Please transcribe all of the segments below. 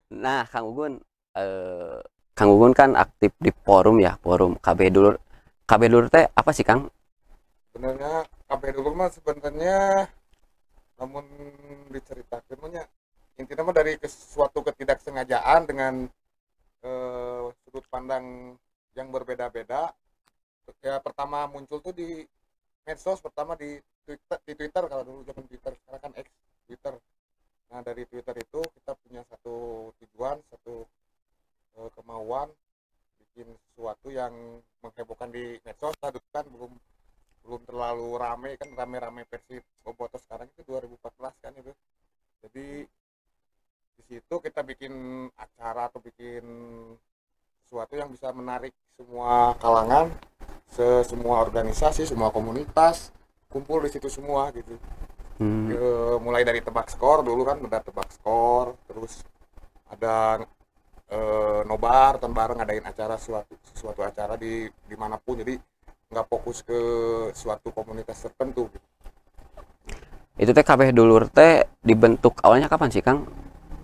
Nah, Kang Ugun kan aktif di forum ya, forum KB Dulur. KB Dulur teh apa sih, Kang? Sebenarnya KB dulu mah sebenarnya namun diceritakan mah intinya mah dari suatu ketidaksengajaan dengan sudut pandang yang berbeda-beda. Ya pertama muncul tuh di medsos, pertama di Twitter kalau dulu zaman Twitter, sekarang kan X, Twitter. Nah dari Twitter itu kita punya satu tujuan, satu kemauan bikin sesuatu yang menghebohkan di medsos. Tadi kan belum belum terlalu rame, kan rame-rame versi Boboto sekarang itu 2014 kan itu. Jadi di situ kita bikin acara atau bikin sesuatu yang bisa menarik semua kalangan, semua organisasi, semua komunitas kumpul di situ semua gitu. Hmm, Mulai dari tebak skor dulu kan, udah tebak skor, terus ada nobar tahun bareng, ngadain acara suatu acara di dimanapun, jadi nggak fokus ke suatu komunitas tertentu gitu. itu teh KB Dulur teh dibentuk awalnya kapan sih, Kang?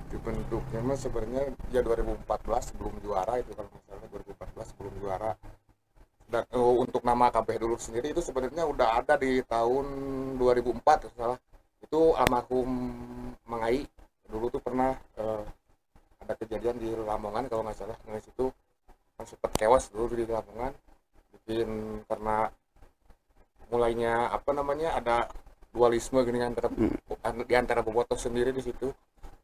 Dibentuknya mah sebenarnya ya 2014 sebelum juara itu, kalau misalnya 2014 sebelum juara. Dan untuk nama KB dulu sendiri itu sebenarnya udah ada di tahun 2004 kalau salah. Itu almarhum Mangai dulu tuh pernah ada kejadian di Lamongan kalau nggak salah. Nah situ kan sempat kewas dulu di Lamongan, bikin karena mulainya apa namanya ada dualisme gini antara Hmm. di antara bobotoh sendiri di situ.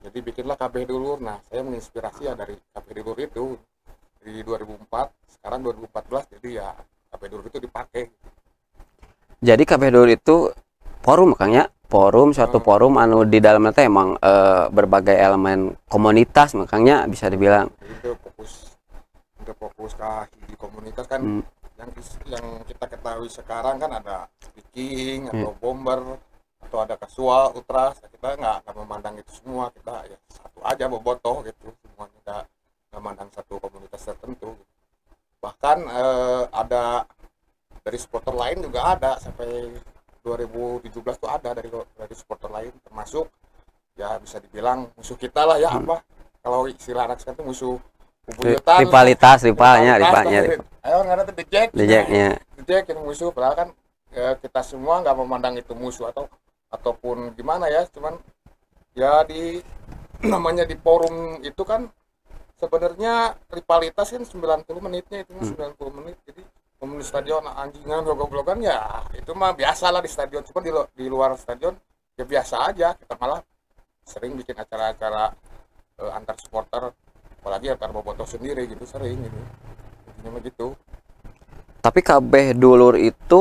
Jadi bikinlah KB Dulur. Nah, saya menginspirasi ya dari KB Dulur itu di 2004, sekarang 2014, jadi ya KB Dulur itu dipakai. Jadi KB Dulur itu forum, Kang ya? Forum, suatu Eh, forum anu di dalamnya teh emang berbagai elemen komunitas, makanya bisa dibilang. jadi itu fokus ke hiji komunitas kan, Hmm, yang kita ketahui sekarang kan ada Viking hmm. atau Bomber atau ada Casual, Ultras. Nah, kita nggak memandang itu semua, kita ya satu aja bobotoh gitu, semuanya nggak memandang satu komunitas tertentu. Bahkan ada dari supporter lain juga ada, sampai 2017 tuh ada dari supporter lain, termasuk ya bisa dibilang musuh kita lah ya, Hmm. apa kalau istilah anak sekarang tuh musuh bubuyutan lah, Rivalitas, rivalnya, rivalitas lah. rivalnya, Ayo nggak ada dejek cina, rejeknya. dejek itu musuh, padahal kan kita semua nggak memandang itu musuh ataupun gimana ya, cuman ya di namanya di forum itu kan sebenarnya rivalitas kan 90 menitnya, itu mah Hmm. 90 menit. Jadi ngomong di stadion anjingan goblok-goblokan ya itu mah biasa lah di stadion, cuma di luar stadion ya biasa aja. Kita malah sering bikin acara-acara antar supporter, apalagi antar bobotoh sendiri gitu, sering gitu, intinya mah gitu. Tapi KB Dulur itu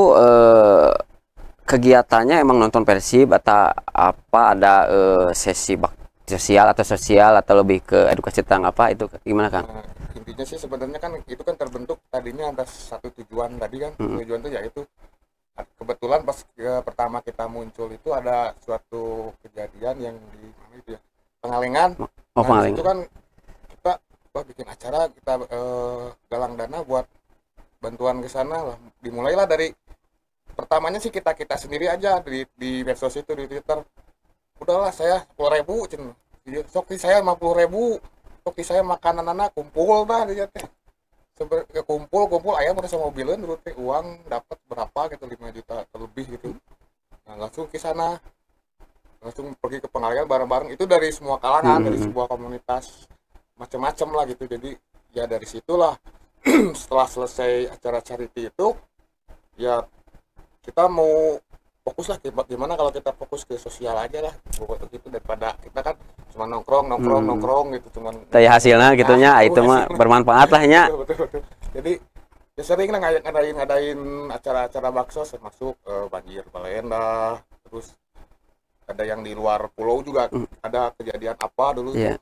kegiatannya emang nonton Persib atau apa, ada sesi sosial atau lebih ke edukasi tentang apa itu gimana, Kang? Nah, intinya sih sebenarnya kan itu kan terbentuk tadinya atas satu tujuan tadi kan. Hmm. Tujuan itu yaitu kebetulan pas pertama kita muncul itu ada suatu kejadian yang di mana itu ya, Pengalengan. Oh, Nah di situ pengalengan. kan kita bikin acara, kita galang dana buat bantuan ke sana lah. Dimulailah dari pertamanya sih kita kita sendiri aja di medsos itu, di Twitter. Udahlah saya 10.000 cen, sok saya 50.000, sok saya makanan anak kumpul dah dia teh. Kumpul kumpul ayam udah sama mobilin dulu teh, uang dapat berapa gitu, 5 juta lebih gitu. Nah langsung ke sana, langsung pergi ke Pengalengan bareng-bareng itu dari semua kalangan, dari Hmm. sebuah komunitas macam-macam lah gitu. Jadi ya dari situlah setelah selesai acara charity itu ya kita mau fokus lah, gimana kalau kita fokus ke sosial aja lah pokoknya gitu, daripada kita kan cuma nongkrong nongkrong Hmm. nongkrong gitu, cuman Kayak ngumpulin hasilnya dana. gitunya itu mah Hasilnya bermanfaat lah nya. betul betul betul. Jadi ya sering lah ngadain acara-acara bakso, termasuk banjir Balenda, terus ada yang di luar pulau juga, Hmm. ada kejadian apa dulu tuh, Iya.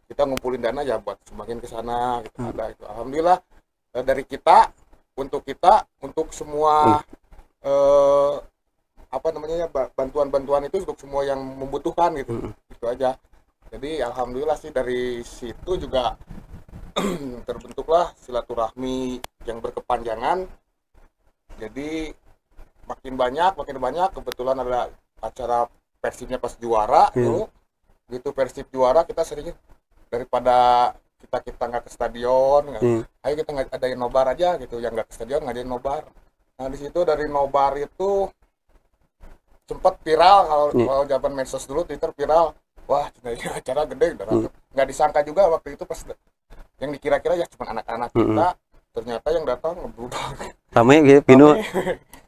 kita ngumpulin dana ya buat semakin ke sana gitu, Hmm. ada itu alhamdulillah. Dari kita untuk semua eh, apa namanya ya, bantuan-bantuan itu untuk semua yang membutuhkan gitu, Hmm. itu aja. Jadi alhamdulillah sih dari situ juga terbentuklah silaturahmi yang berkepanjangan. Jadi makin banyak kebetulan ada acara Persibnya pas juara Iya. dulu gitu, Persib juara kita sering daripada kita nggak ke stadion, Iya. ayo kita adain nobar aja gitu, yang nggak ke stadion ngadain nobar. Nah di situ dari nobar itu sempat viral, kalau Iya. zaman medsos dulu Twitter viral, wah ini acara gede, Iya. nggak disangka juga waktu itu pas yang dikira-kira ya cuma anak-anak Heeh. kita, ternyata yang datang ngebludak Rame gitu Pino. rame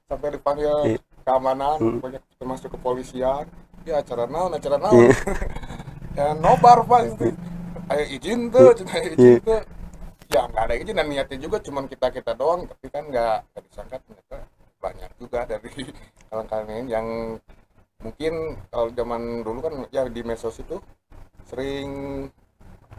sampai dipanggil Iya. keamanan, Heeh. banyak termasuk kepolisian. Ya acara naon Iya. ya nobar pak itu, ayo izin tuh, cina Iya. izin tuh, ya nggak ada izin dan niatnya juga cuman kita doang, tapi kan nggak disangka ternyata banyak juga dari kalangan yang mungkin kalau zaman dulu kan ya di medsos itu sering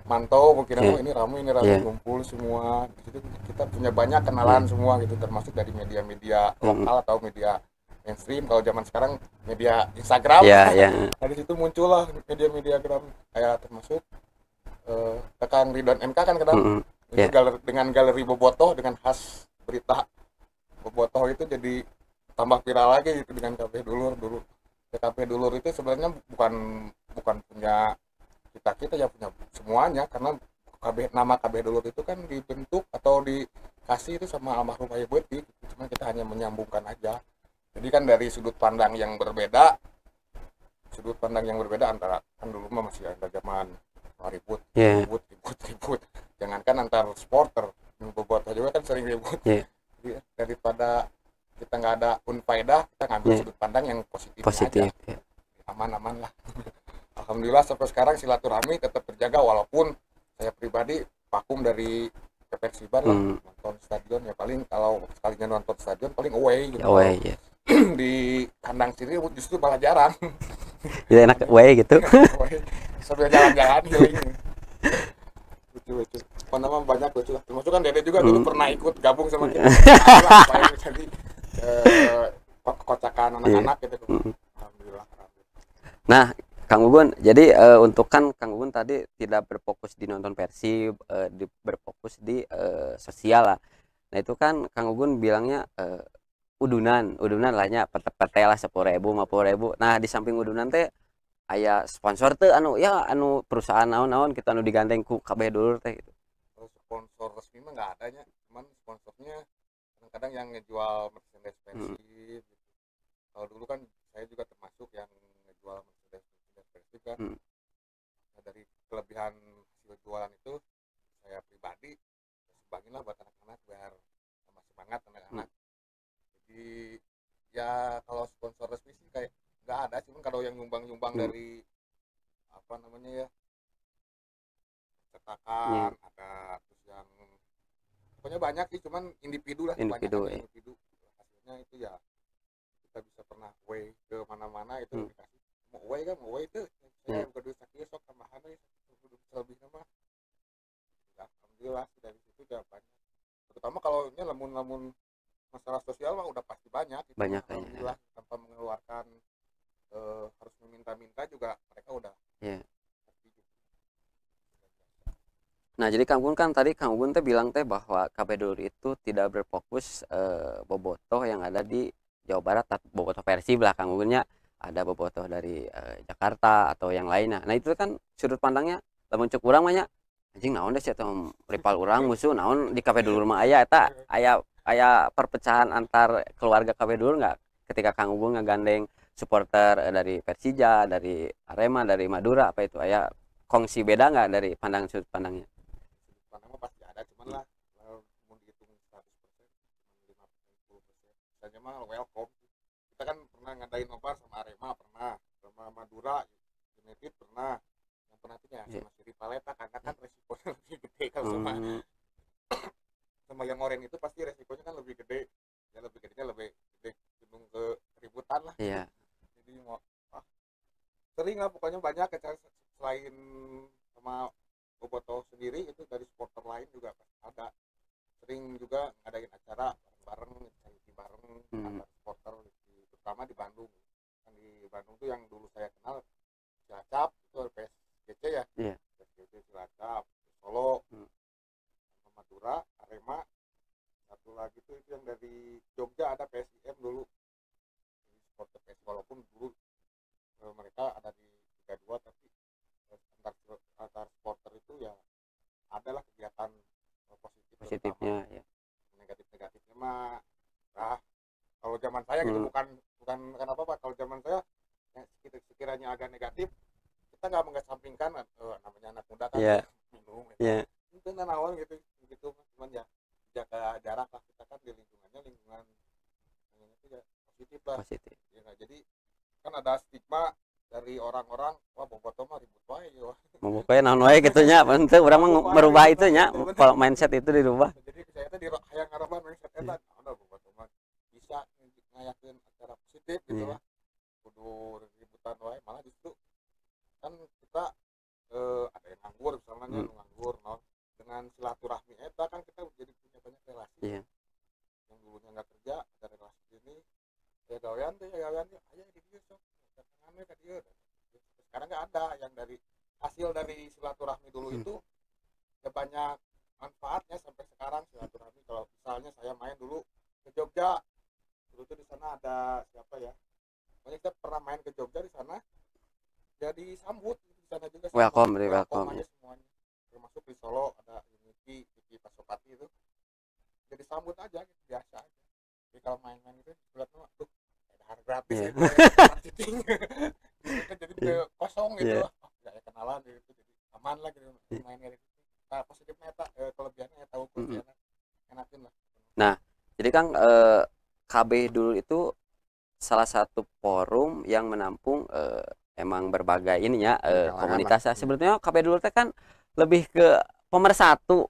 mantau, mungkin Iya. oh ini rame Iya. ngumpul semua di situ, kita punya banyak Iya. kenalan semua gitu, termasuk dari media-media Heeh. lokal atau media mainstream, kalau zaman sekarang media Instagram. Iya. Iya. Dari situ muncullah media-media gram kayak termasuk Kang Ridwan MK kan kadang Heeh. itu Iya. dengan galeri bobotoh dengan khas berita bobotoh itu jadi tambah viral lagi gitu dengan KP Dulur dulu. Ya, KP Dulur itu sebenarnya bukan bukan punya kita ya, punya semuanya, karena nama KB Dulur itu kan dibentuk atau dikasih itu sama almarhum Ayah Beti, cuma kita hanya menyambungkan aja. Jadi kan dari sudut pandang yang berbeda antara, kan dulu mah masih ada zaman ribut Iya. ribut, jangankan antar supporter, bobotoh juga kan sering ribut. Iya. Jadi daripada kita nggak ada unfaedah, kita ngambil Iya. sudut pandang yang positifnya aja, Positif. Iya. aman-aman lah. Alhamdulillah sampai sekarang silaturahmi tetap terjaga, walaupun saya pribadi vakum dari Persiban lah, nonton stadion ya paling kalau sekalinya nonton stadion paling away gitu. Ya weh, ya. Di kandang sini justru malah jarang. Jadi enak weh gitu. Away sambil jalan-jalan healing. Lucu nama banyak lucu lah, termasuk kan Dede juga dulu pernah ikut gabung sama kita supaya jadi kocakan anak-anak gitu. Alhamdulillah. Nah, Kang Ugun, jadi untuk kan Kang Ugun tadi tidak berfokus di nonton Persib, berfokus di sosial lah. Nah itu kan Kang Ugun bilangnya udunan lahnya pete lah 10.000 50.000. Nah di samping udunan teh aya sponsor teh anu ya anu perusahaan naon-naon kita anu digandeng ku kabeh dulur teh gitu. Kalau sponsor resmi mah nggak adanya, cuman sponsornya kadang-kadang yang ngejual merchandise Persib gitu. Kalau dulu kan saya juga termasuk yang ngejual merchandise Persib kan. Nah, dari kelebihan hasil jualan itu saya pribadi sumbangin lah buat anak-anak biar tambah semangat anak-anak. Jadi ya kalau sponsor resmi sih kayak nggak ada, cuman kalau yang nyumbang dari apa namanya ya, cetakan ada, terus yang pokoknya banyak sih, cuman individu lah, Individu, kebanyakan individu. Hasilnya itu ya kita bisa pernah way ke mana-mana itu dikasih mau way itu saya bukan duit sakit sok tambahan aja lebih nama ya, alhamdulillah dari situ udah banyak, terutama kalau ini lamun masalah sosial mah udah pasti banyak itu Banyak alhamdulillah ya. Tanpa mengeluarkan harus meminta-minta juga mereka udah pasti juga. Nah jadi Kang Ugun kan tadi Kang Ugun teh bilang teh bahwa KB Dulur itu tidak berfokus bobotoh yang ada di Jawa Barat, bobotoh Persib lah Kang Ugunnya, ada bobotoh dari Jakarta atau yang lainnya. Nah itu kan sudut pandangnya lamun cek urang mah nya anjing naon deh sih atau rival urang musuh naon di KB Dulur mah aya eta aya perpecahan antar keluarga KB Dulur nggak ketika Kang Ugun ngegandeng supporter dari Persija, dari Arema, dari Madura apa itu aya kongsi beda nggak dari sudut pandangnya? Pandang mah pasti ada, cuman lah mau dihitung 100% cuma 5% 10% misalnya mah welcome. Kita kan pernah ngadain nobar sama Arema, pernah sama Madura United, pernah yang pernah itu ya sama Siri Paleta, karena kan resikonya lebih gede. Kalau sama yang oren itu pasti resikonya kan lebih gede ya, lebih gedenya lebih gede cenderung ke keributan lah. Iya. Jadi mau sering lah pokoknya banyak ya, selain sama bobotoh sendiri itu dari supporter lain juga ada, sering juga ngadain acara bareng-bareng, charity bareng antar supporter terutama di Bandung. Kan di Bandung tuh yang dulu saya kenal Cilacap itu PSGC ya, PSGC Cilacap, Solo, Madura, Arema, satu lagi tuh itu yang dari Jogja ada PSIM dulu, supporter PSIM, walaupun dulu mereka ada di Liga 2 tapi antar supporter itu ya adalah kegiatan positif, Positifnya terutama ya. negatif-negatifnya mah nah kalau zaman saya gitu bukan bukan apa apa kalau zaman saya ya, sekiranya agak negatif kita nggak mengesampingkan namanya anak muda kan Iya, minum iya, itu awal gitu gitu cuman ya jaga jarak lah kita kan di lingkungannya lingkungan yang itu ya positif lah positif. ya nggak jadi kan ada stigma dari orang-orang wah bobotoh mah ribut wae ya Pokoknya naon wae gitu nya, penting urang mah mabuk wae merubah gitu itu kan nya, bener-bener kalau mindset itu dirubah. jadi saya teh di hayang harapan mindset eta ada bobotoh mah bisa ngayakeun acara positif gitu Iya. lah kudu ributan wae malah justru kan kita ada yang nganggur misalnya nganggur no. Dengan silaturahmi eta kan kita jadi punya banyak relasi Iya. yang dulunya nggak kerja ada relasi ini ya gawean tuh ya gawean tuh aja di dia sok datangannya ke dia sekarang nggak ada yang dari hasil dari silaturahmi dulu itu ya banyak manfaatnya sampai sekarang silaturahmi kalau misalnya saya main dulu ke Jogja dulu tuh di sana ada siapa ya banyak kita pernah main ke Jogja di sana jadi sambut di sana juga Welcome, welcome aja ya. semuanya termasuk di Solo ada Unity di Pasopati itu jadi sambut aja gitu biasa aja jadi kalau main-main itu lihat tuh ada harga gratis Iya. gitu ya titing jadi kosong gitu Iya. nggak kenalan gitu jadi aman lah gitu main kayak gitu nah positifnya eta kelebihannya ya tahu kelebihannya enakin lah Nah, jadi Kang KB dulu itu salah satu forum yang menampung emang berbagai ininya komunitas. Sebetulnya KB dulu teh kan lebih ke pemersatu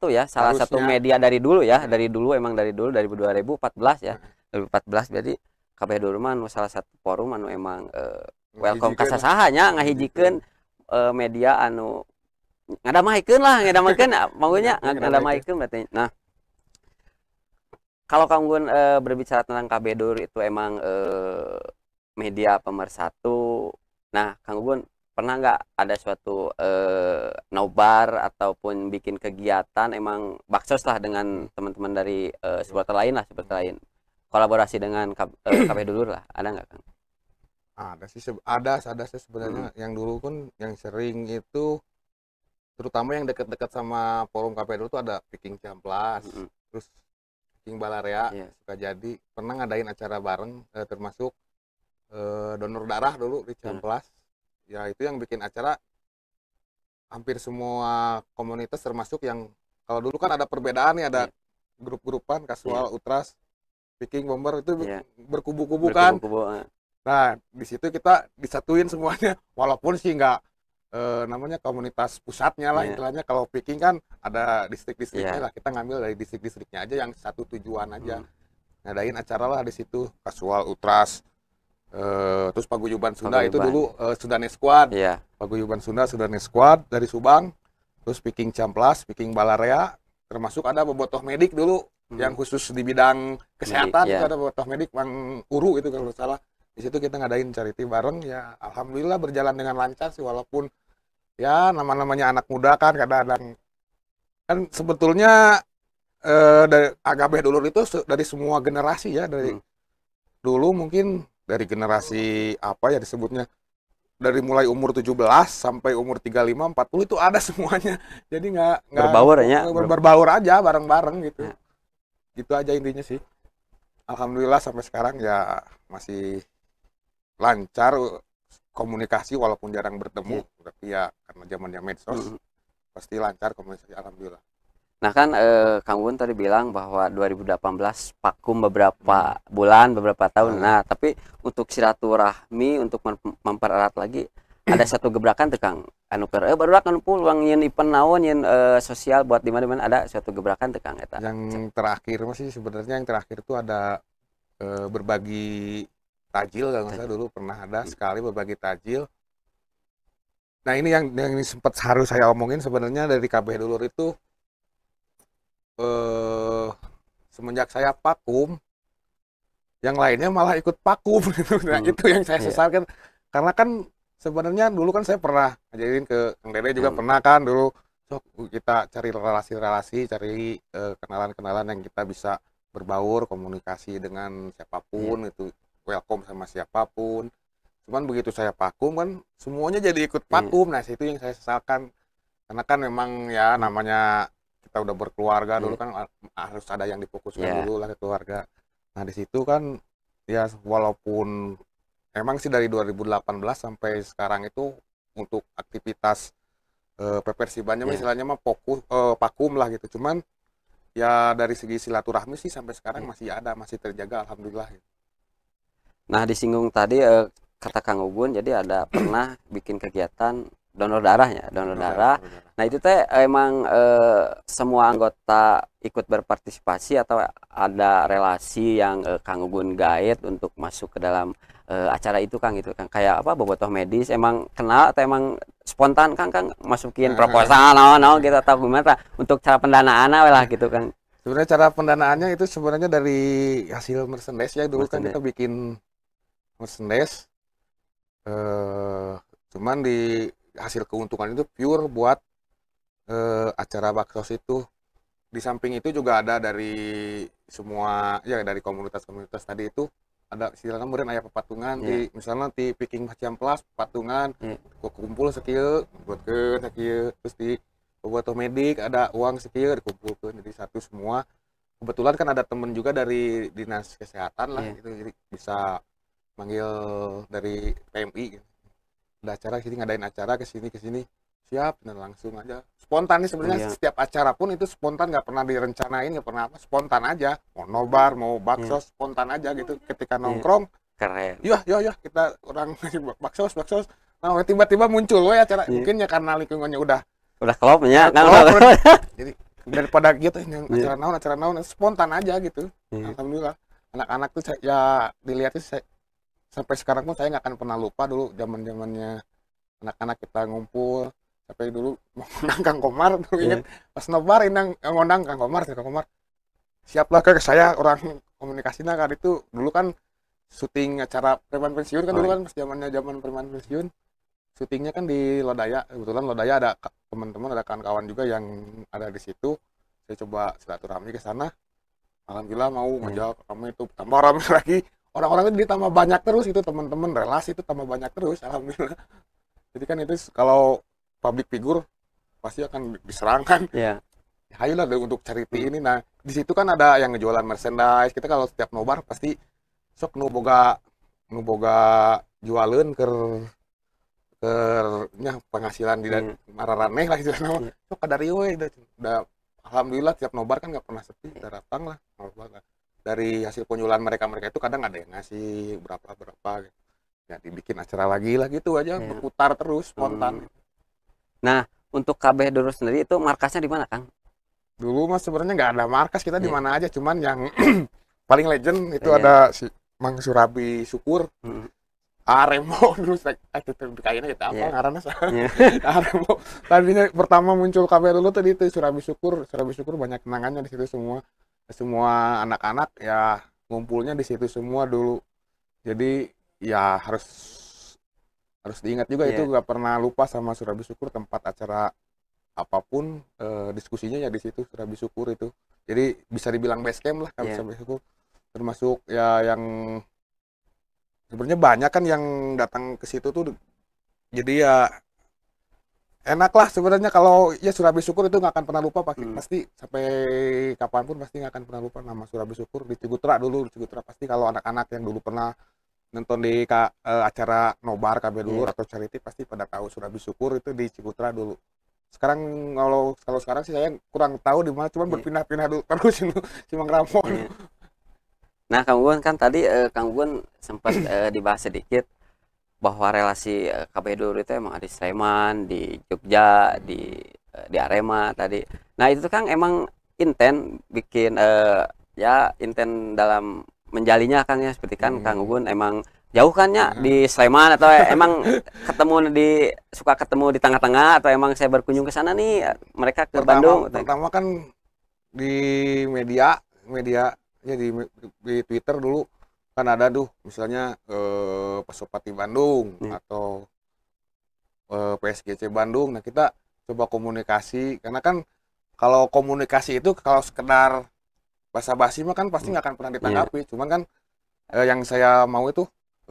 ya, salah satu harusnya media dari dulu ya, dari dulu emang dari dulu dari 2014 ya. 2014 jadi KB dulu mah salah satu forum anu emang welcome ka sasaha nya ngahijikeun media anu ngadamaikeun maunya ngadamaikeun berarti. Nah, kalau Kang Gun berbicara tentang KB Dur itu emang media pemersatu. Nah, Kang Gun pernah nggak ada suatu nobar ataupun bikin kegiatan emang baksos lah dengan teman-teman dari supporter lain lah, supporter lain. Kolaborasi dengan KB Dulur lah, ada nggak Kang? Ada sih sebenarnya yang dulu pun yang sering itu terutama yang dekat-dekat sama forum KP dulu tuh ada Picking Camplas, terus Picking Balarea, suka jadi pernah ngadain acara bareng termasuk donor darah dulu di Camplas. Ya itu yang bikin acara hampir semua komunitas termasuk yang kalau dulu kan ada perbedaan nih ada grup-grupan kasual Ultras Picking Bomber itu berkubu-kubu kan. Nah di situ kita disatuin semuanya walaupun sih nggak namanya komunitas pusatnya lah istilahnya kalau Picking kan ada distrik-distriknya lah kita ngambil dari distrik-distriknya aja yang satu tujuan aja ngadain acara lah di situ kasual Ultras terus Paguyuban Sunda itu dulu Sudanes Squad Paguyuban Sunda Sudanes Squad dari Subang terus Picking Camplas Picking Balarea termasuk ada bobotoh medik dulu yang khusus di bidang kesehatan itu ada bobotoh medik Bang Uru itu kalau salah di situ kita ngadain charity bareng ya alhamdulillah berjalan dengan lancar sih walaupun ya namanya anak muda kan kadang-kadang kan sebetulnya dari AKB dulu itu dari semua generasi ya dari dulu mungkin dari generasi apa ya disebutnya dari mulai umur 17 sampai umur 35 40 itu ada semuanya jadi nggak berbaur aja bareng-bareng gitu gitu aja intinya sih alhamdulillah sampai sekarang ya masih lancar komunikasi walaupun jarang bertemu tapi ya karena zamannya medsos pasti lancar komunikasi alhamdulillah. Nah kan Kang Gun tadi bilang bahwa 2018 vakum beberapa bulan beberapa tahun. Nah tapi untuk silaturahmi untuk mempererat lagi ada satu gebrakan tuh Kang anu baru kan pulang yen event naon yen sosial buat di mana-mana ada suatu gebrakan tuh Kang eta. Yang terakhir masih sebenarnya yang terakhir itu ada berbagi tajil kalau nggak salah dulu pernah ada sekali berbagi tajil. Nah ini yang sempat harus saya omongin sebenarnya dari KB Dulur itu semenjak saya vakum yang lainnya malah ikut vakum gitu. Nah itu yang saya sesalkan karena kan sebenarnya dulu kan saya pernah ngajarin ke Kang Dede juga pernah kan dulu kita cari relasi-relasi cari kenalan-kenalan yang kita bisa berbaur komunikasi dengan siapapun itu welcome sama siapapun Cuman begitu saya vakum kan semuanya jadi ikut Iya. vakum. Nah, itu yang saya sesalkan. Karena kan memang ya namanya kita udah berkeluarga dulu Iya. kan harus ada yang difokuskan Iya. dulu lah ke keluarga. Nah, di situ kan ya walaupun emang sih dari 2018 sampai sekarang itu untuk aktivitas Persibanya Iya. istilahnya mah fokus vakum lah gitu. Cuman ya dari segi silaturahmi sih sampai sekarang Iya. masih ada, masih terjaga alhamdulillah gitu. Nah, disinggung tadi kata Kang Ugun, jadi ada pernah bikin kegiatan donor darah ya, donor Donor darah. darah. Nah, itu teh emang semua anggota ikut berpartisipasi atau ada relasi yang Kang Ugun guide untuk masuk ke dalam acara itu Kang, gitu Kang. Kayak apa bobotoh medis emang kenal atau emang spontan Kang masukin proposal naon gitu atau gimana untuk cara pendanaan lah gitu Kang. Sebenarnya cara pendanaannya itu sebenarnya dari hasil merchandise ya, dulu kan Maksudnya. kita bikin merchandise cuman di hasil keuntungan itu pure buat acara baksos itu. Di samping itu juga ada dari semua ya dari komunitas-komunitas tadi itu ada istilahnya kemudian ayah patungan Iya. di misalnya di picking macam plus patungan Iya. kumpul sekieu buatkeun sakieu terus di buat medik ada uang sekieu dikumpulkan jadi satu semua. Kebetulan kan ada temen juga dari dinas kesehatan lah Iya. gitu jadi bisa manggil dari PMI gitu. Ada acara sini ngadain acara ke sini siap dan langsung aja spontan nih sebenarnya. Iya. Setiap acara pun itu spontan, nggak pernah direncanain, nggak pernah apa, spontan aja mau nobar mau Iya. bakso spontan aja gitu ketika Iya. nongkrong. Keren. Ya kita orang bakso nah tiba-tiba muncul we acara. Iya. Mungkin ya karena lingkungannya udah Udah klopnya kan. klop. Jadi daripada gitu yang Iya. acara naon spontan aja gitu. Iya. Alhamdulillah anak-anak tuh ya dilihatnya sampai sekarang pun saya nggak akan pernah lupa dulu zaman-zamannya anak-anak kita ngumpul sampai dulu mau ngundang Kang Komar dulu Iya. inget pas nobar indang ngundang Kang Komar siaplah ke saya orang komunikasinya kan itu dulu kan syuting acara preman pensiun kan Oh, dulu iya. kan pas zaman preman pensiun syutingnya kan di Lodaya. Kebetulan Lodaya ada teman-teman ada kawan-kawan juga yang ada di situ. Saya coba silaturahmi ke sana, alhamdulillah mau Iya. ngejawab kami itu tambah ramai lagi, orang-orang itu ditambah banyak terus, itu teman-teman relasi itu tambah banyak terus alhamdulillah. Jadi kan itu kalau public figure pasti akan diserangkan. Iya. Ayolah untuk charity ini. Nah di situ kan ada yang ngejualan merchandise. Kita kalau setiap nobar pasti sok nu boga jualin nya penghasilan di Iya. mararaneh lah istilahnya. Iya. Sok kadari we udah alhamdulillah tiap nobar kan nggak pernah sepi, udah datang lah nobar. Dari hasil penjualan mereka itu kadang ada yang ngasih berapa gitu. Ya dibikin acara lagi lah gitu aja. Iya. Berputar terus spontan. Nah, untuk KB Doro sendiri itu markasnya di mana, Kang? Dulu mah sebenarnya nggak ada markas, kita di Iya. mana aja, cuman yang paling legend itu Iya. ada si Mang Surabi Syukur. Hmm. Aremo dulu kayaknya kita apa Iya. ngaranna Iya. Aremo. Tadinya pertama muncul KBR dulu tadi itu Surabi Syukur banyak kenangannya di situ semua anak-anak ya ngumpulnya di situ semua dulu. Jadi ya harus diingat juga Iya. itu nggak pernah lupa sama Surabi Syukur, tempat acara apapun diskusinya ya di situ Surabi Syukur itu. Jadi bisa dibilang base camp lah kalau Iya. Surabi Syukur. Termasuk ya yang sebenarnya banyak kan yang datang ke situ tuh, jadi ya enak lah sebenarnya kalau ya Surabi Syukur itu nggak akan pernah lupa pasti sampai kapanpun pasti nggak akan pernah lupa nama Surabi Syukur. Di Cigutra pasti kalau anak-anak yang dulu pernah nonton di acara nobar KB dulu atau charity pasti pada tahu Surabi Syukur itu di Cigutra dulu. Sekarang kalau sekarang sih saya kurang tahu di mana, cuman berpindah-pindah dulu terus si Mang Ramon. Iya. Nah, Kang Ugun kan tadi Kang Ugun sempat dibahas sedikit bahwa relasi KB Doro itu emang ada di Sleman, di Jogja, di Arema tadi. Nah, itu Kang emang inten bikin ya inten dalam menjalinya Kang ya, seperti kan Kang Ugun emang jauh kan ya di Sleman atau emang suka ketemu di tengah-tengah atau emang saya berkunjung ke sana nih mereka ke Bandung. Pertama kan di media ya di Twitter dulu kan ada tuh misalnya Pasopati Bandung atau PSGC Bandung. Nah kita coba komunikasi karena kan kalau komunikasi itu kalau sekedar basa-basi mah kan pasti nggak akan pernah ditanggapi. Cuman kan yang saya mau itu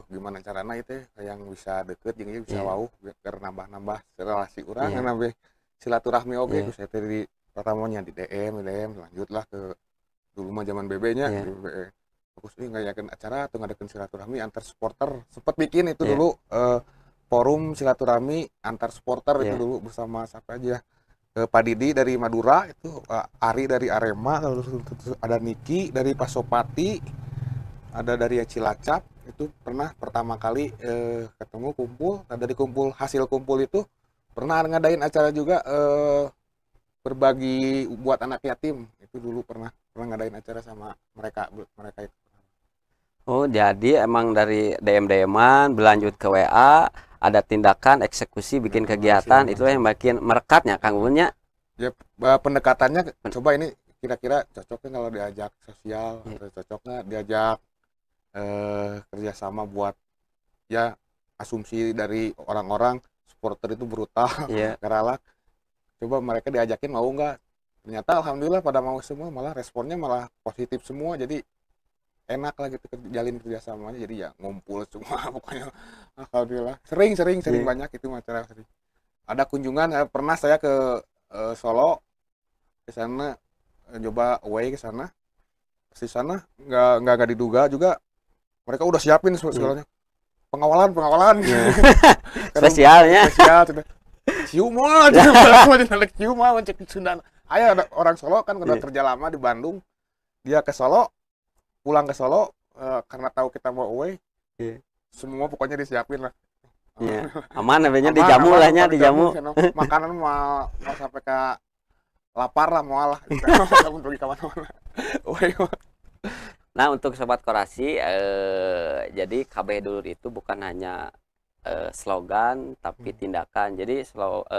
gimana caranya itu yang bisa deket jeung ieu bisa Iya. wauh biar nambah-nambah relasi urang Iya. nambah silaturahmi oge Iya. ku saya teh di pertamanya di DM lanjutlah ke dulu mah zaman BB nya Iya. di BB. Fokus ngayakeun acara atau ngadakeun silaturahmi antar supporter. Sempet bikin itu Iya. dulu forum silaturahmi antar supporter itu Iya. dulu bersama siapa aja. Pak Didi dari Madura itu, Ari dari Arema, terus ada Niki dari Pasopati, ada dari Cilacap. Itu pernah pertama kali ketemu kumpul. Nah, dari hasil kumpul itu pernah ngadain acara juga berbagi buat anak yatim. Itu dulu pernah ngadain acara sama mereka itu. Oh, jadi emang dari DM-DM-an berlanjut ke WA, ada tindakan eksekusi bikin kegiatan, itu yang makin merekatnya Kang Uun ya. Ya, pendekatannya coba ini kira-kira cocoknya kalau diajak sosial atau cocoknya diajak kerjasama buat ya asumsi dari orang-orang supporter itu brutal Iya. galak. Coba mereka diajakin mau nggak, ternyata alhamdulillah pada mau semua, malah responnya malah positif semua, jadi enak lah gitu jalin kerjasamanya, jadi ya ngumpul semua pokoknya alhamdulillah sering Iya. banyak itu acara sering. Ada kunjungan pernah saya ke Solo, ke sana coba away ke sana, di sana nggak diduga juga mereka udah siapin Iya. segalanya, pengawalan Iya. kadang Spesialnya. spesial sudah cium mah cium mah cek Sunda. Aya ada orang Solo kan udah Iya. kerja lama di Bandung, dia ke Solo, pulang ke Solo karena tahu kita mau away, Iya. semua pokoknya disiapin lah. Iya. Aman namanya Aman, dijamu aman, lah nya, pokoknya dijamu. sana. Makanan mau sampai ke lapar lah mau lah. Namun pergi kemana-mana. Away mah. Nah, untuk sobat Korasi, jadi KB Dulur itu bukan hanya slogan tapi tindakan. Jadi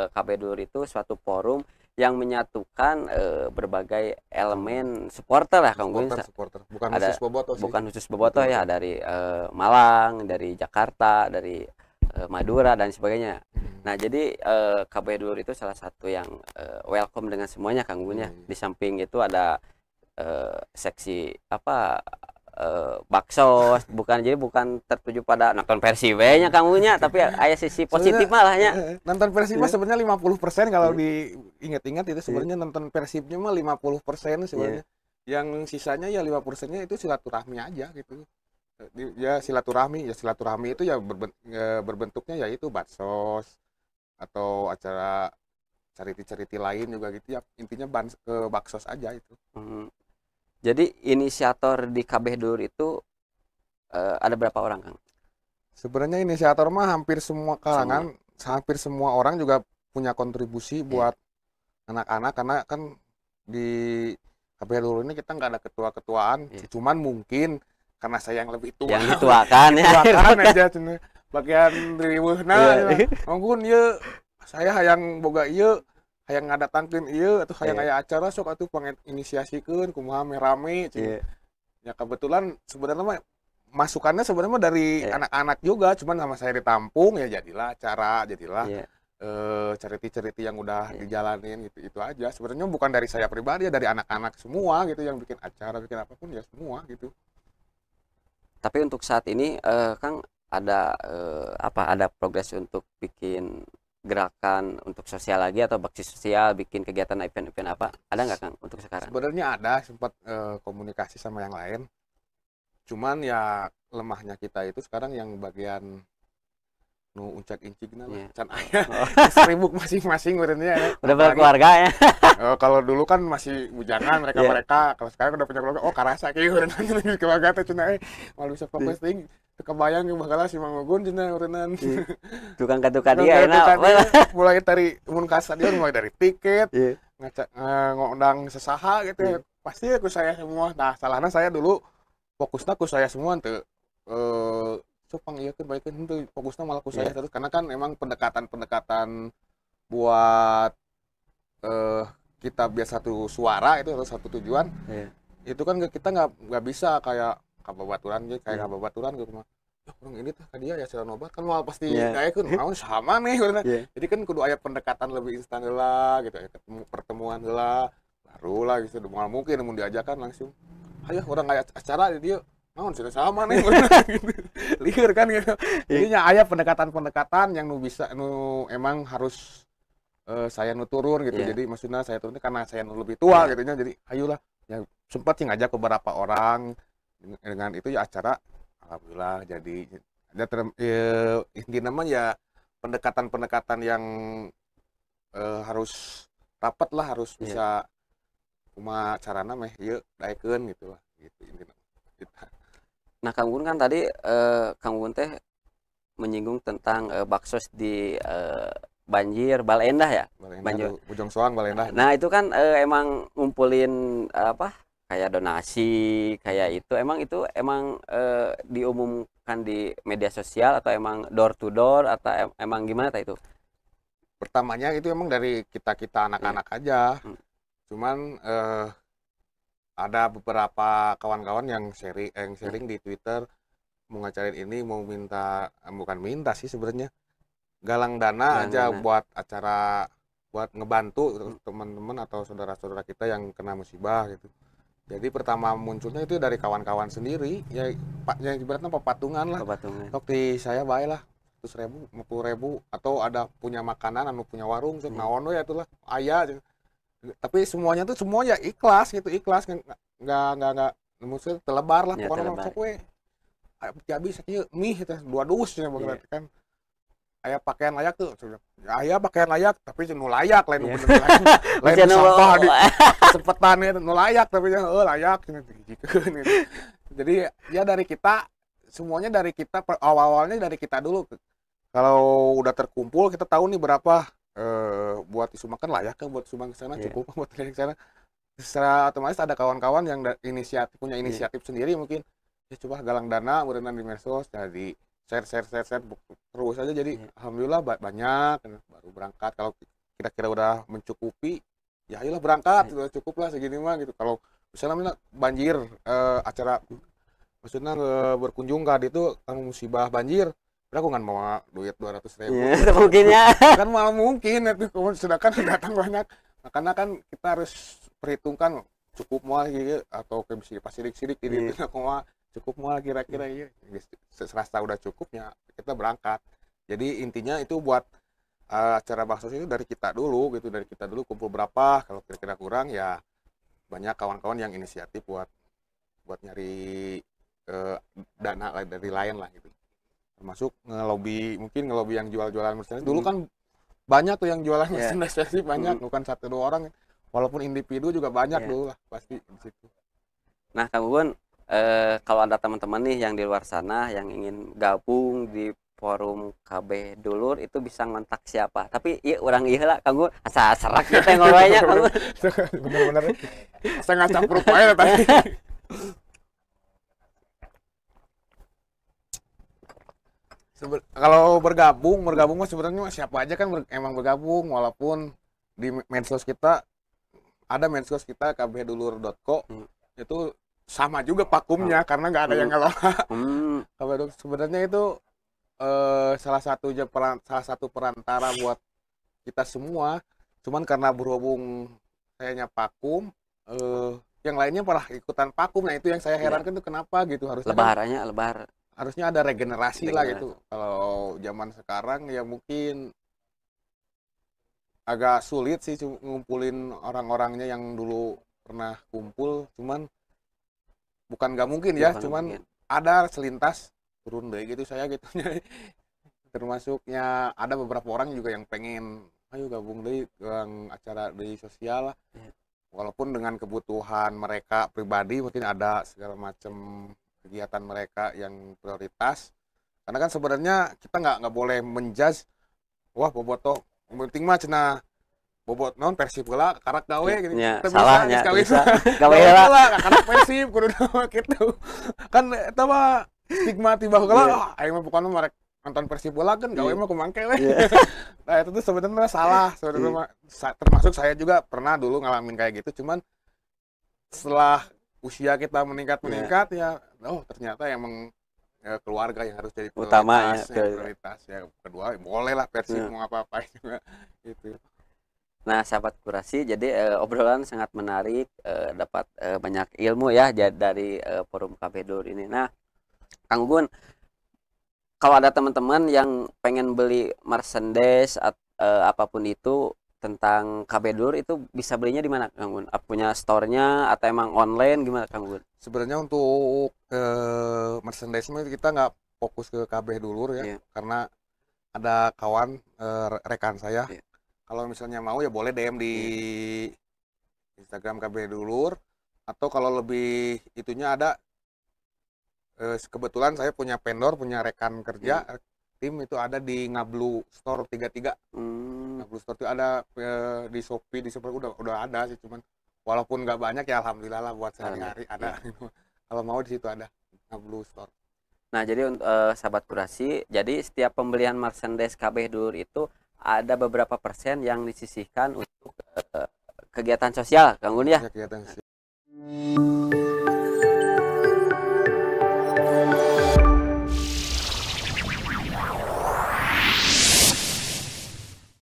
KB Dulur itu suatu forum yang menyatukan berbagai elemen supporter lah Kang Gun. Supporter. Bukan Ada khusus bobotoh sih. bukan khusus bobotoh ya, dari Malang, dari Jakarta, dari Madura dan sebagainya. Nah, jadi KB Dulur itu salah satu yang welcome dengan semuanya Kang Gun ya. Di samping itu ada seksi apa bakso, bukan tertuju pada nonton Persib-nya Kang Gun ya, tapi ada sisi positif malahnya. Nonton Persib mah sebenarnya 50% kalau diingat-ingat itu sebenarnya nonton Persibnya mah 50% sebenarnya. Yang sisanya ya 5%-nya itu silaturahmi aja gitu. Ya silaturahmi itu ya berbentuknya yaitu baksos atau acara cariti-cariti lain juga gitu ya, intinya ke baksos aja itu. Jadi inisiator di KB Dulur itu ada berapa orang Kang? Sebenarnya inisiator mah hampir semua kalangan, hampir semua orang juga punya kontribusi buat anak-anak, karena kan di KB Dulur ini kita nggak ada ketua-ketuaan, cuman mungkin karena saya yang lebih tua, yang dituakan ya, dituakan aja cina bagian riweuhna mungkin ya saya hayang boga ieu, hayang ngadatangkeun ieu atau hayang aya acara sok atuh penginisiasikeun kumaha rame ya. Kebetulan sebenarnya mah masukannya sebenarnya dari anak-anak juga, cuman sama saya ditampung ya jadilah acara, jadilah ceriti-ceriti yang udah dijalanin gitu, itu aja sebenarnya, bukan dari saya pribadi ya, dari anak-anak semua gitu yang bikin acara, bikin apapun ya semua gitu. Tapi untuk saat ini Kang ada ada progres untuk bikin gerakan untuk sosial lagi atau bakti sosial, bikin kegiatan event-event apa, ada nggak Kang untuk sekarang? Sebenarnya ada, sempat komunikasi sama yang lain, cuman ya lemahnya kita itu sekarang yang bagian nu uncak-incik can aya seribuk masing-masing berarti udah berkeluarga ya. Kalau dulu kan masih bujangan mereka, kalau sekarang udah punya keluarga, oh karasa kayak udah keluarga teh cenah malu bisa fokus ting kebayang yang bakal si Mang Ogun cenah urenan tukang dia enak mulai dari mun ka stadion, mulai dari tiket ngundang sesaha gitu pasti aku saya semua. Nah salahnya saya dulu fokusnya aku saya semua tuh cupang iya kan baik kan itu fokusnya malah aku saya terus, karena kan memang pendekatan buat kita biar satu suara itu atau satu tujuan itu kan kita nggak bisa kayak kababaturan gitu, kayak kababaturan gitu mah orang ini tuh dia ya sudah nobat kan mau pasti kayak kan mau sama nih jadi kan kudu aya pendekatan lebih instan lah gitu ya, pertemuan lah baru lah gitu, mungkin mau diajakan langsung ayo orang kayak acara di dia naon sudah sama nih gitu. Liar kan gitu. Jadinya aya pendekatan-pendekatan yang nu bisa nu emang harus saya nu turun gitu. Iya. Jadi maksudnya saya turun karena saya nu lebih tua Iya. gitu nya. Jadi ayolah ya sempat sih ngajak beberapa orang dengan itu ya acara alhamdulillah jadi ada intinya mah ya pendekatan-pendekatan yang harus rapat lah harus Iya. bisa cuma carana meh yuk daekeun gitu lah gitu intinya kita. Nah, Kang Gun kan tadi Kang Gun teh menyinggung tentang baksos di Banjir Balendah ya. Balendah Banjir. tuh Bojong Soang Balendah. Nah, itu kan emang ngumpulin apa? Kayak donasi, kayak itu. Emang itu emang diumumkan di media sosial atau emang door to door atau emang gimana ta itu? Pertamanya itu emang dari kita-kita Iya. anak-anak aja. Hmm. Cuman ada beberapa kawan-kawan yang sharing di Twitter mau ngajarin ini mau minta bukan minta sih sebenarnya galang dana Galang aja dana. buat acara buat ngebantu teman-teman atau saudara-saudara kita yang kena musibah gitu. Jadi pertama munculnya itu dari kawan-kawan sendiri ya pak yang ibaratnya patungan lah. Kebatungan. Tok di saya bae lah 100.000, 50.000 atau ada punya makanan anu punya warung sok naon we atulah aya. Tapi semuanya tuh semuanya ikhlas gitu ikhlas nggak maksudnya telebar lah Ya, pokoknya telebar. sok we jadi sakieu mie teh 2 dus nya Iya. berarti kan aya pakaian layak tuh aya pakaian layak tapi nu layak lain nu Iya. bener lain lain Bisa sampah di sepetan nu layak tapi layak gitu. Jadi ya dari kita semuanya dari kita awal-awalnya dari kita dulu kalau udah terkumpul kita tahu nih berapa buat isu makan layak kan buat sumbang ke sana Iya. cukup buat ke sana secara otomatis ada kawan-kawan yang punya Iya. inisiatif sendiri mungkin ya coba galang dana berenang di medsos jadi share terus aja jadi Iya. alhamdulillah banyak baru berangkat kalau kira-kira udah mencukupi ya ayolah berangkat Iya. udah cukup lah segini mah gitu kalau misalnya banjir acara maksudnya berkunjung ke itu kamu musibah banjir aku nggak mau duit 200.000 Iya, itu mungkin ya. kan malah mungkin itu sedangkan datang banyak karena kan kita harus perhitungkan cukup mual gitu atau ke bisa pas sidik-sidik ini Iya. itu cukup mual kira-kira ya serasa udah cukupnya kita berangkat jadi intinya itu buat acara bakso itu dari kita dulu gitu dari kita dulu kumpul berapa kalau kira-kira kurang ya banyak kawan-kawan yang inisiatif buat nyari dana dari lain lah gitu termasuk ngelobi yang jual-jualan merchandise dulu kan banyak tuh yang jualan Iya. merchandise banyak bukan 1-2 orang walaupun individu juga banyak Iya. dulu lah pasti di situ. Nah, Kang Gun, kalau ada teman-teman nih yang di luar sana yang ingin gabung di forum KB Dulur itu bisa ngontak siapa? Tapi iya orang iya lah Kang Gun asa serak kita ngolanya Kang Gun. Bener-bener saya nggak campur aja tadi. Kalau bergabung mah sebenarnya siapa aja kan emang bergabung walaupun di medsos kita ada medsos kita kbdulur.co itu sama juga pakumnya karena nggak ada yang ngelola. KBDulur sebenarnya itu salah satu perantara buat kita semua cuman karena berhubung sayanya pakum yang lainnya malah ikutan pakum nah itu yang saya herankan tuh kenapa gitu harusnya ada regenerasi lah gitu. Kalau zaman sekarang ya mungkin agak sulit sih ngumpulin orang-orangnya yang dulu pernah kumpul, cuman bukan nggak mungkin ya, cuman ada selintas turun deh gitu saya gitu. Termasuknya ada beberapa orang juga yang pengen ayo gabung deh yang acara di sosial lah. Walaupun dengan kebutuhan mereka pribadi mungkin ada segala macam kegiatan mereka yang prioritas karena kan sebenarnya kita nggak boleh menjudge wah bobotoh penting mah cenah bobot non persib heula karak gawe gitu ya, kita salahnya bisa gawe heula karak persib kudu gitu kan eta mah stigma tiba heula aing mah bukan merek nonton persib heula kan gawe mah kumangke we nah itu tuh sebenarnya salah sebenarnya termasuk saya juga pernah dulu ngalamin kayak gitu cuman setelah usia kita meningkat ya ternyata emang keluarga yang harus jadi prioritas ya kedua boleh lah Persib mau apa-apa juga gitu Nah, sahabat kurasi, jadi obrolan sangat menarik, dapat banyak ilmu ya dari forum KB Dur ini. Nah, Kang Gun, kalau ada teman-teman yang pengen beli merchandise apapun itu tentang KB Dur itu bisa belinya di mana, Kang Gun? Punya store-nya atau emang online gimana, Kang Gun? Sebenarnya untuk merchandise kita nggak fokus ke KB Dulur ya, Iya, karena ada kawan rekan saya. iya, Kalau misalnya mau ya boleh DM di iya. Instagram KB Dulur, atau kalau lebih itunya ada kebetulan saya punya vendor, punya rekan kerja Iya. tim itu ada di Ngablu Store 33. Hmm, Ngablu Store itu ada di Shopee, di Shopee udah ada sih, cuman walaupun nggak banyak ya alhamdulillah lah buat alhamdulillah. sehari-hari ada. Iya. Kalau mau di situ ada Ngablu Store. Nah, jadi untuk sahabat kurasi, jadi setiap pembelian merchandise KB Dur itu ada beberapa persen yang disisihkan untuk kegiatan sosial, Kang Gun ya. Ya kegiatan